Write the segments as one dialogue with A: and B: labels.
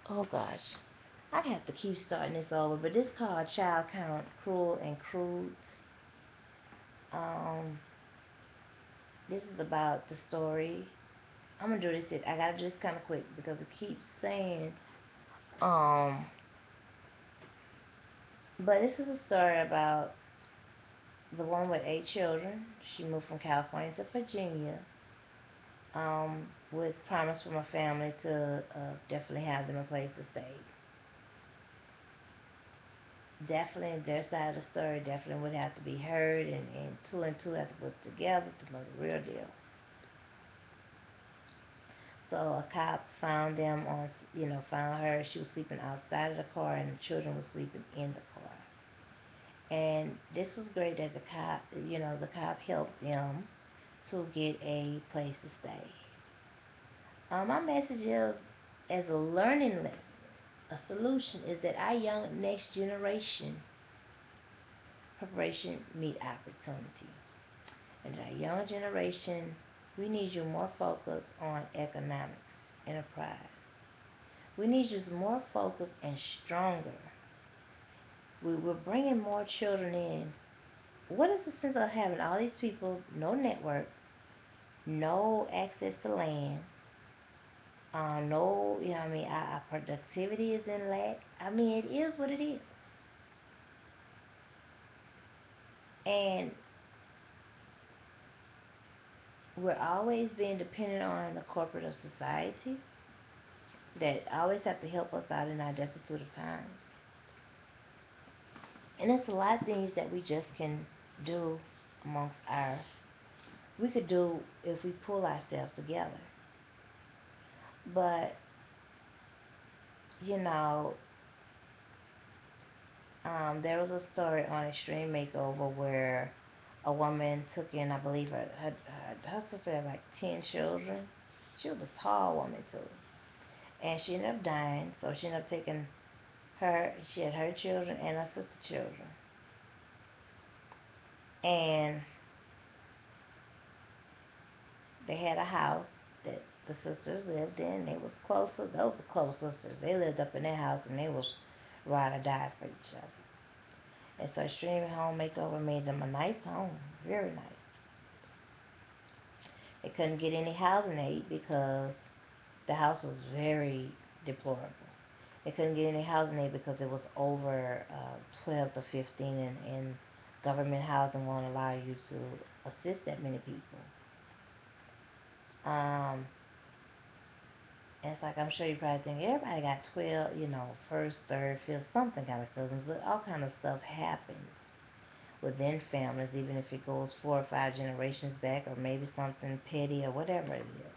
A: Oh gosh, I have to keep starting this over, but this is called Child Count, Cruel and Crude. Um, this is about the story. I'm gonna do this. I gotta do this kind of quick because it keeps saying. Um, but this is a story about the woman with 8 children. She moved from California to Virginia. With promise from her family to definitely have them a place to stay. Definitely, their side of the story definitely would have to be heard, and two and two have to put together to know the real deal. So a cop found them on, found her. She was sleeping outside of the car, and the children were sleeping in the car. And this was great that the cop helped them to get a place to stay. My message is, as a learning lesson, a solution is that our young next generation preparation meet opportunity. And our young generation, we need you more focused on economics, enterprise. We need you more focused and stronger. We're bringing more children in. What is the sense of having all these people, no network, no access to land, no, our productivity is in lack. I mean, it is what it is. And we're always being dependent on the corporate of society that always have to help us out in our destitute of times. And it's a lot of things that we just can do amongst we could do if we pull ourselves together. But, you know, there was a story on Extreme Makeover where a woman took in, I believe, her sister had like 10 children. She was a tall woman, too. And she ended up dying, so she ended up taking she had her children and her sister's children. And they had a house that the sisters lived in. They was closer. Those were close sisters. They lived up in their house and they was ride or die for each other. And so Extreme Home Makeover made them a nice home, very nice. They couldn't get any housing aid because the house was very deplorable. They couldn't get any housing aid because it was over 12 to 15, and government housing won't allow you to assist that many people. Um, And it's like, I'm sure you probably think everybody got 12, first, third, fifth, something kind of cousins, but all kind of stuff happens within families, even if it goes 4 or 5 generations back, or maybe something petty or whatever it is.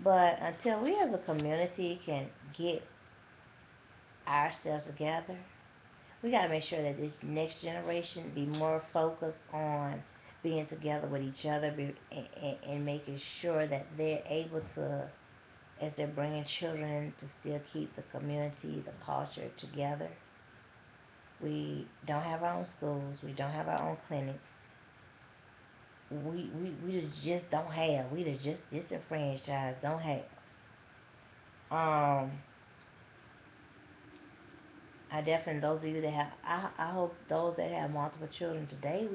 A: But until we as a community can get ourselves together, we got to make sure that this next generation be more focused on being together with each other, and making sure that they're able to, as they're bringing children, to still keep the community, the culture together. We don't have our own schools. We don't have our own clinics. We just don't have. We just disenfranchised. Don't have. Um, I definitely, those of you that have, I hope those that have multiple children today,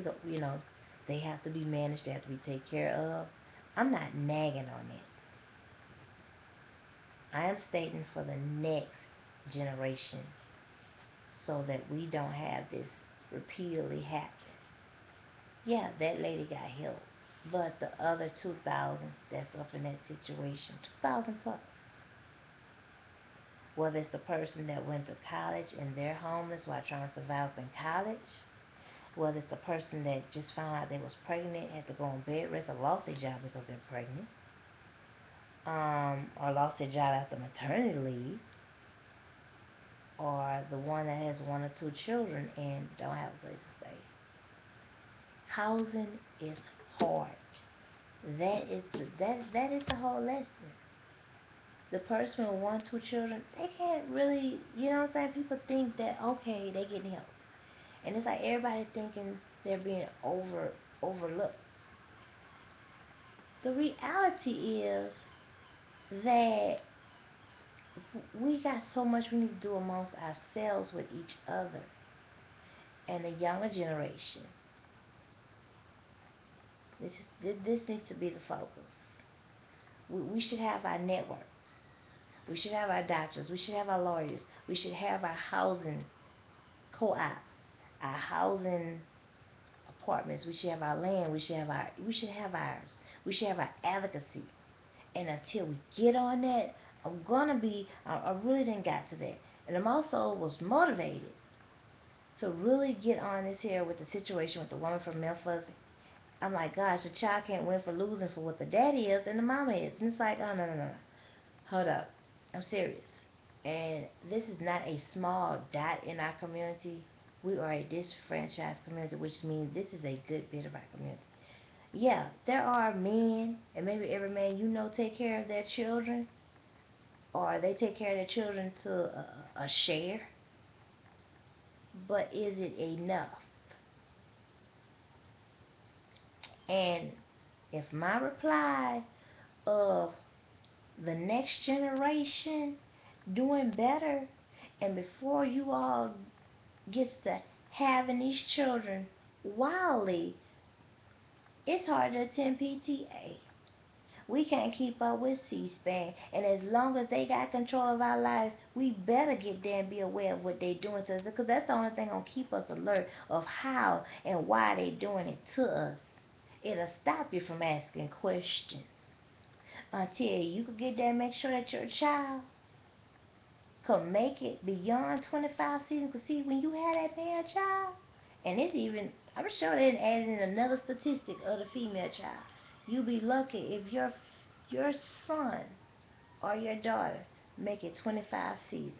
A: they have to be managed. They have to be taken care of. I'm not nagging on it. I am stating for the next generation, so that we don't have this repeatedly happen. Yeah, that lady got help, but the other 2,000 that's up in that situation, 2,000 plus, whether it's the person that went to college and they're homeless while trying to survive in college, whether it's the person that just found out they was pregnant, had to go on bed rest, or lost their job because they're pregnant, or lost their job after maternity leave, or the one that has 1 or 2 children and don't have a place to stay. Housing is hard. That is the whole lesson. The person with 1, 2 children, they can't really, what I'm saying? People think that, okay, they getting help, and it's like everybody thinking they're being overlooked. The reality is that we got so much we need to do amongst ourselves with each other and the younger generation. This needs to be the focus. We should have our network. We should have our doctors. We should have our lawyers. We should have our housing co-ops, our housing apartments. We should have our land. We should have ours. We should have our advocacy. And until we get on that, I really didn't got to that. And I'm also was motivated to really get on this here with the situation with the woman from Memphis. I'm like, gosh, the child can't win for losing for what the daddy is and the mama is. And it's like, oh, no, no, no. Hold up. I'm serious. And this is not a small dot in our community. We are a disenfranchised community, which means this is a good bit of our community. Yeah, there are men, and maybe every man you know take care of their children, or they take care of their children to a share, but is it enough? And if my reply of the next generation doing better, and before you all gets to having these children wildly, it's hard to attend PTA. We can't keep up with C-SPAN, and as long as they got control of our lives, we better get there and be aware of what they doing to us, because that's the only thing gonna keep us alert of how and why they doing it to us. It'll stop you from asking questions until you can get there and make sure that your child could make it beyond 25 seasons. Because see, when you have that male child, and it's even, I'm sure they added in another statistic of the female child, you be lucky if your son or your daughter make it 25 seasons.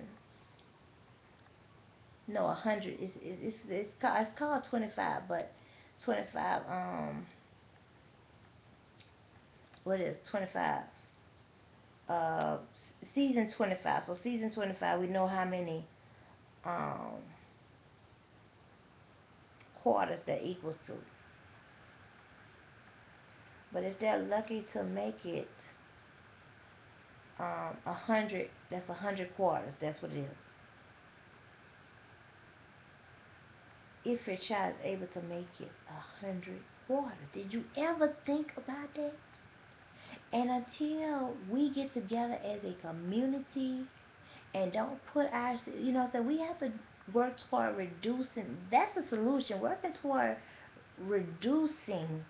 A: No, 100. It's called 25, but 25. What is 25? Uh, season 25. So season 25, we know how many um quarters that equals to. But if they're lucky to make it 100, that's 100 quarters. That's what it is. If your child is able to make it 100 quarters, did you ever think about that? And until we get together as a community and don't put our, so we have to work toward reducing. That's the solution. Working toward reducing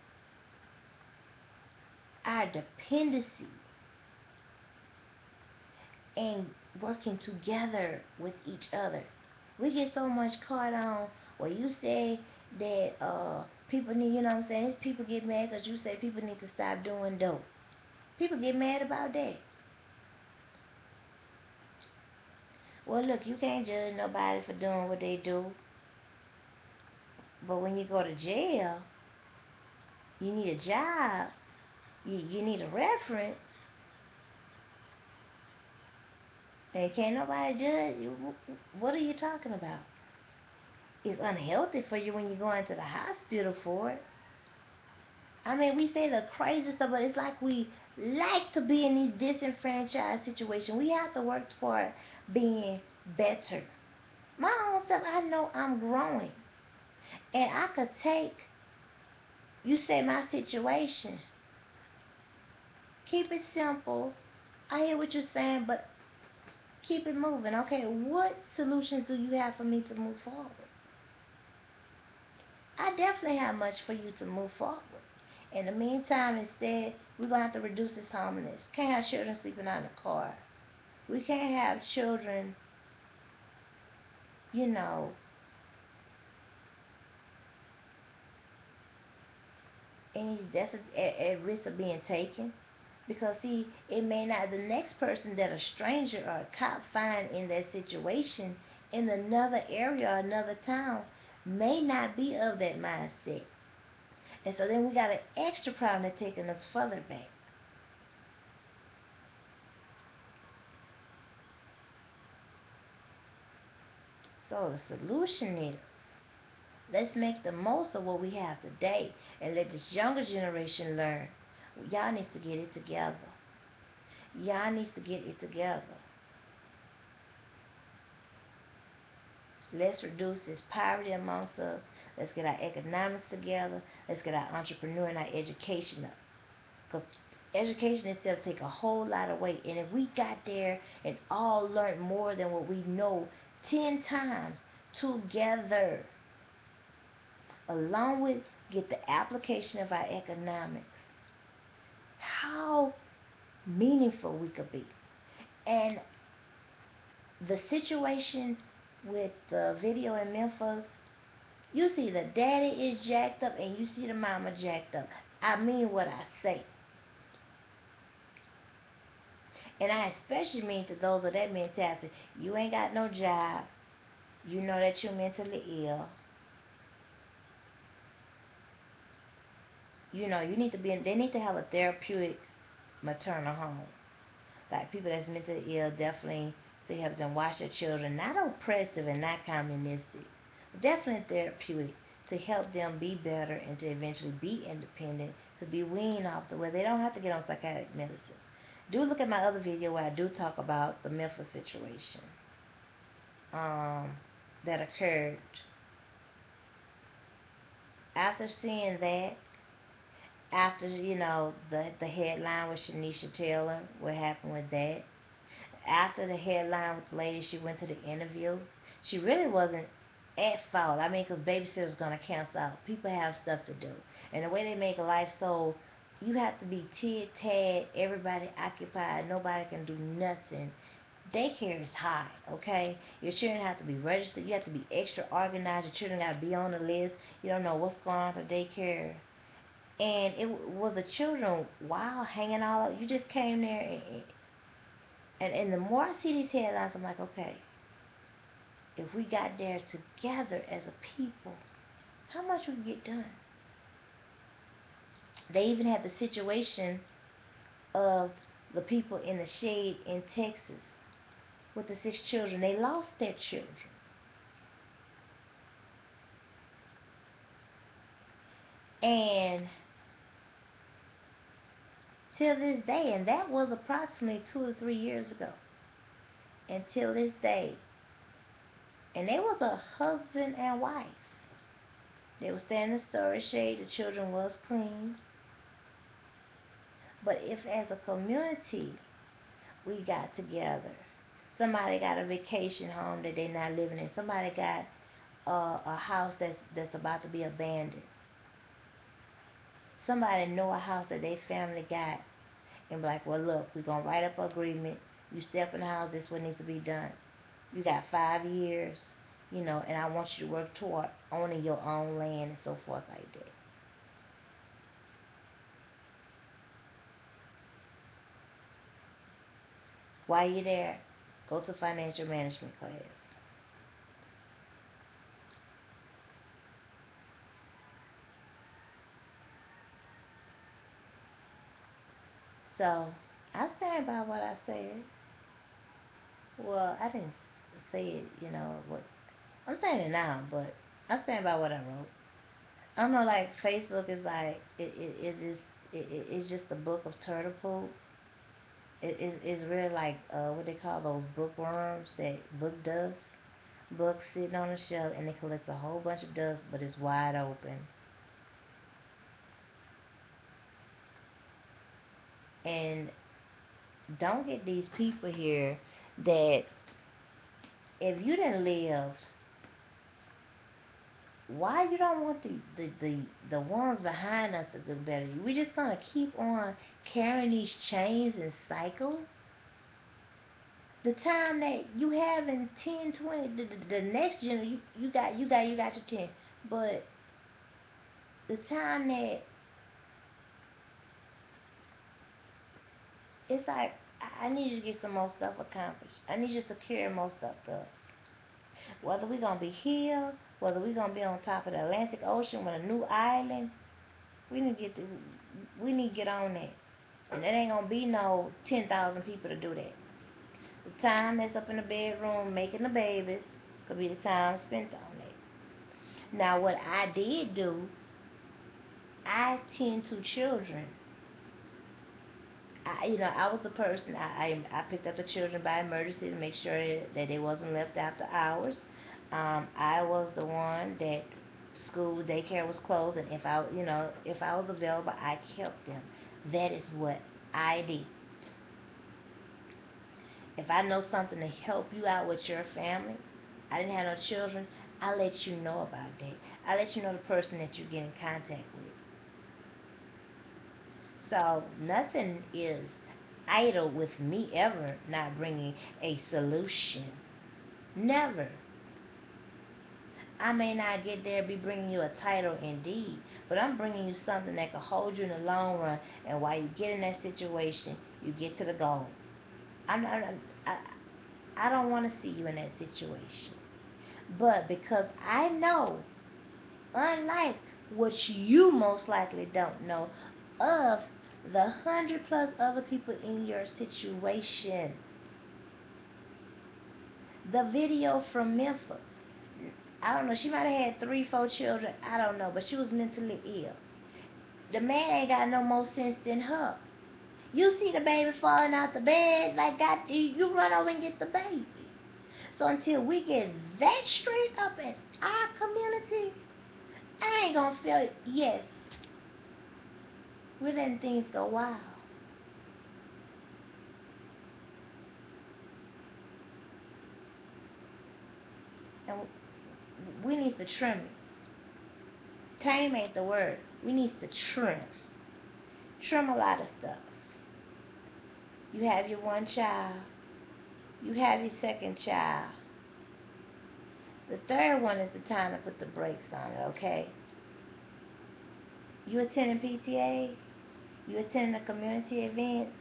A: our dependency and working together with each other. We get so much caught on, well, you say that people need, you know what I'm saying? People get mad because you say people need to stop doing dope. People get mad about that. Well, look, you can't judge nobody for doing what they do, but when you go to jail, you need a job, you need a reference, and can't nobody judge you. What are you talking about? It's unhealthy for you when you go into the hospital for it. I mean, we say the crazy stuff, but it's like we like to be in these disenfranchised situations. We have to work toward being better. My own self, I know I'm growing. And I could take, you say my situation, keep it simple. I hear what you're saying, but keep it moving. Okay, what solutions do you have for me to move forward? I definitely have much for you to move forward. In the meantime, instead, we're going to have to reduce this homelessness. Can't have children sleeping out in the car. We can't have children, you know, and that's at risk of being taken. Because, see, it may not, the next person that a stranger or a cop find in that situation in another area or another town may not be of that mindset. And so then we got an extra problem that's taking us further back. So the solution is, let's make the most of what we have today and let this younger generation learn. Y'all needs to get it together. Y'all needs to get it together. Let's reduce this poverty amongst us. Let's get our economics together. Let's get our entrepreneur and our education up. Because education itself take a whole lot of weight. And if we got there and all learned more than what we know 10 times together, along with get the application of our economics, how meaningful we could be. And the situation with the video in Memphis, you see the daddy is jacked up and you see the mama jacked up. I mean what I say. And I especially mean to those of that mentality. You ain't got no job. You know that you're mentally ill. You know, you need to be in, they need to have a therapeutic maternal home. Like people that's mentally ill, definitely to help them watch their children. Not oppressive and not communistic. But definitely therapeutic to help them be better and to eventually be independent, to be weaned off to where they don't have to get on psychiatric medicine. Do look at my other video where I do talk about the Memphis situation um, that occurred. After seeing that, after the headline with Shanisha Taylor, what happened with that? After the headline with the lady, she went to the interview. She really wasn't at fault. I mean, because babysitter's gonna cancel out. People have stuff to do, and the way they make life so you have to be tid-tad, everybody occupied, nobody can do nothing. Daycare is high, okay? Your children have to be registered. You have to be extra organized. Your children got to be on the list. You don't know what's going on at the daycare. And it was the children wild hanging all out. You just came there, and the more I see these headlines, I'm like, okay, if we got there together as a people, how much we could get done? They even had the situation of the people in the shade in Texas with the 6 children. They lost their children. And till this day, and that was approximately 2 or 3 years ago, until this day, and they was a husband and wife. They were staying in the storage shade. The children was clean. But if as a community we got together, somebody got a vacation home that they're not living in, somebody got a house that's about to be abandoned, somebody know a house that their family got, and be like, well, look, we're going to write up an agreement. You step in the house, this is what needs to be done. You got 5 years, and I want you to work toward owning your own land and so forth like that. While you're there, go to financial management class. So, I stand by what I said. Well, I didn't say it, what I'm saying it now, but I stand by what I wrote. I don't know, like Facebook is like it's just a book of turtle poop. It's really like what they call those bookworms, that book dust. Books sitting on a shelf and it collects a whole bunch of dust, but it's wide open. And don't get these people here that if you didn't live, why you don't want the ones behind us to do better? We just gonna keep on carrying these chains and cycles. The time that you have in 10, 20, the next generation, you got your 10. But the time that it's like, I need you to get some more stuff accomplished. I need you to secure more stuff to us. Whether we're gonna be here, whether we're gonna be on top of the Atlantic Ocean with a new island, we need to get on that. And there ain't gonna be no 10,000 people to do that. The time that's up in the bedroom making the babies could be the time spent on that. Now, what I did do, I tend to children. I was the person. I picked up the children by emergency to make sure that they wasn't left after hours. I was the one that school daycare was closed, and if I was available, I kept them. That is what I did. If I know something to help you out with your family, I didn't have no children, I let you know about that. I let you know the person that you get in contact with. So nothing is idle with me ever not bringing a solution. Never. I may not get there, be bringing you a title indeed, but I'm bringing you something that can hold you in the long run. And while you get in that situation, you get to the goal. I'm not, I, I don't want to see you in that situation. But because I know, unlike what you most likely don't know, of the 100+ other people in your situation, the video from Memphis, I don't know, she might have had 3, 4 children, I don't know, but she was mentally ill. The man ain't got no more sense than her. You see the baby falling out the bed, like God, you run over and get the baby. So until we get that straight up in our community, I ain't gonna feel, yes, we're letting things go wild. And we need to trim it. Tame ain't the word. We need to trim. Trim a lot of stuff. You have your one child. You have your second child. The third one is the time to put the brakes on it, okay? You attending PTA? You attending the community events?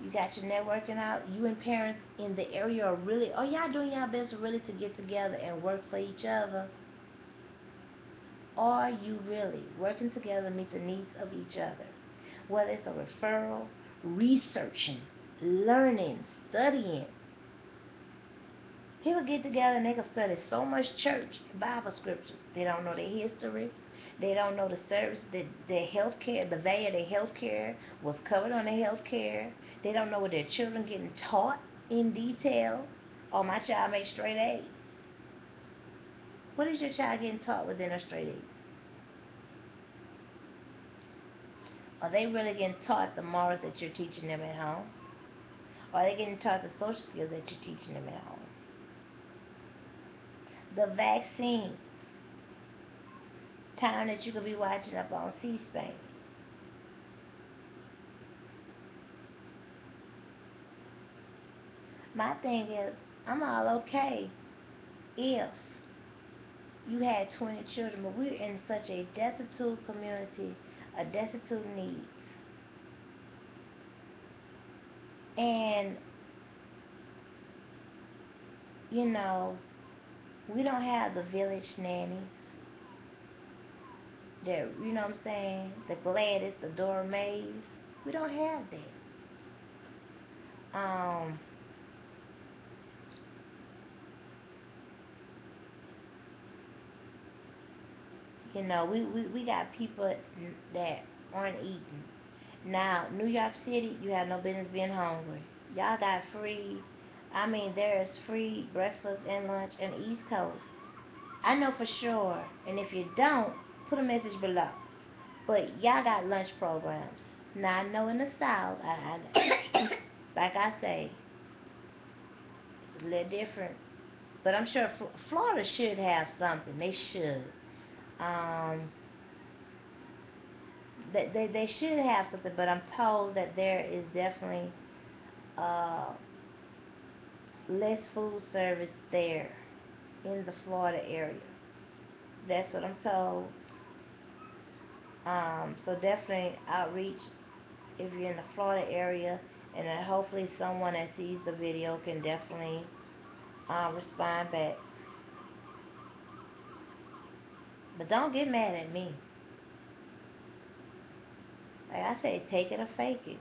A: You got your networking out? You and parents in the area are y'all doing y'all best really to get together and work for each other? Are you really working together to meet the needs of each other? Whether it's a referral, researching, learning, studying. People get together and they can study so much church, Bible scriptures. They don't know their history. They don't know the service, their health care, the value of their health care was covered on their health care. They don't know what their children getting taught in detail. Oh, my child makes straight A's. What is your child getting taught within a straight A's? Are they really getting taught the morals that you're teaching them at home? Are they getting taught the social skills that you're teaching them at home? The vaccine, time that you could be watching up on C-SPAN. My thing is, I'm all okay if you had 20 children, but we're in such a destitute community, a destitute needs. And, you know, we don't have the village nannies. That, you know what I'm saying? The Gladys, the Dora Mays. We don't have that. We got people that aren't eating. Now, New York City, you have no business being hungry. Y'all got free, there is free breakfast and lunch in the East Coast. I know for sure, and if you don't, put a message below. But y'all got lunch programs. Now, I know in the South, like I say, it's a little different. But I'm sure Florida should have something. They should. Um, they should have something, but I'm told that there is definitely uh, less food service there in the Florida area. That's what I'm told. So definitely outreach if you're in the Florida area, and then hopefully someone that sees the video can definitely respond back. But don't get mad at me. Like I say, take it or fake it.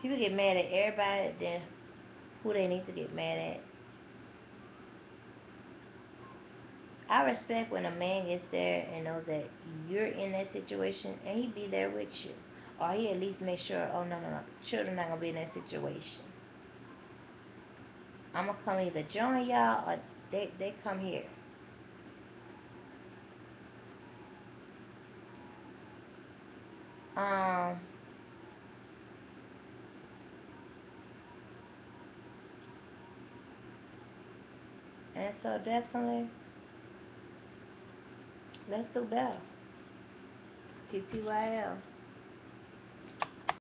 A: People get mad at everybody, then who they need to get mad at. I respect when a man gets there and knows that you're in that situation, and he be there with you. Or he at least make sure, oh, no, children not going to be in that situation. I'm gonna come either join y'all or they come here. Um, and so definitely, let's do better. TTYL.